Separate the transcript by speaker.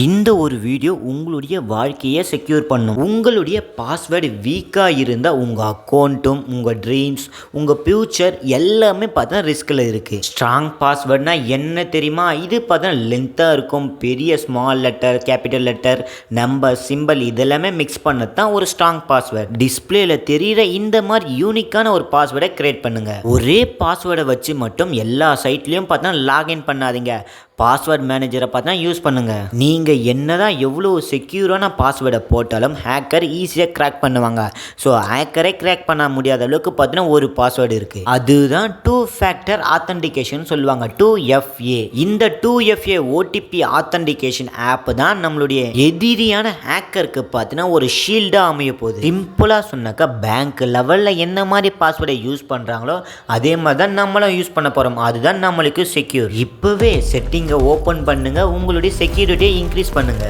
Speaker 1: இந்த ஒரு வீடியோ உங்களுடைய வாழ்க்கையை செக்யூர் பண்ணும். உங்களுடைய பாஸ்வேர்டு வீக்காக இருந்தால் உங்கள் அக்கௌண்ட்டும் உங்கள் ட்ரீம்ஸ் உங்கள் ஃப்யூச்சர் எல்லாமே பார்த்தா ரிஸ்கில் இருக்குது. ஸ்ட்ராங் பாஸ்வேர்ட்னா என்ன தெரியுமா? இது பார்த்தா லென்த்தாக இருக்கும். பெரிய small letter, capital letter, number, simple இதெல்லாமே மிக்ஸ் பண்ணது தான் ஒரு ஸ்ட்ராங் பாஸ்வேர்டு. டிஸ்பிளேல தெரிகிற இந்த மாதிரி யூனிக்கான ஒரு பாஸ்வேர்டை கிரியேட் பண்ணுங்க. ஒரே பாஸ்வேர்டை வச்சு மட்டும் எல்லா சைட்லேயும் பார்த்தா லாகின் பண்ணாதீங்க. பாஸ்வேர்ட் மேனேஜரை பார்த்தா யூஸ் பண்ணுங்க. நீங்கள் என்னதான் எவ்வளோ செக்யூரான பாஸ்வேர்டை போட்டாலும் ஹேக்கர் ஈஸியாக கிராக் பண்ணுவாங்க. ஸோ ஹேக்கரை கிராக் பண்ண முடியாத அளவுக்கு பார்த்தீங்கன்னா ஒரு பாஸ்வேர்டு இருக்குது. அதுதான் 2 ஃபேக்டர் ஆத்தென்டிகேஷன் சொல்லுவாங்க, 2FA. இந்த 2FA ஓடிபி ஆத்தென்டிகேஷன் ஆப் தான் நம்மளுடைய எதிரியான ஹேக்கருக்கு பார்த்தீங்கன்னா ஒரு ஷீல்டாக அமைய போகுது. சிம்பிளாக சொன்னாக்கா பேங்க் லெவலில் என்ன மாதிரி பாஸ்வேர்டை யூஸ் பண்ணுறாங்களோ அதே மாதிரி தான் நம்மளும் யூஸ் பண்ண போகிறோம். அதுதான் நம்மளுக்கு செக்யூர். இப்போவே செட்டிங்கை ஓப்பன் பண்ணுங்க, உங்களுடைய செக்யூரிட்டியை இன்க்ரீஸ் பண்ணுங்க.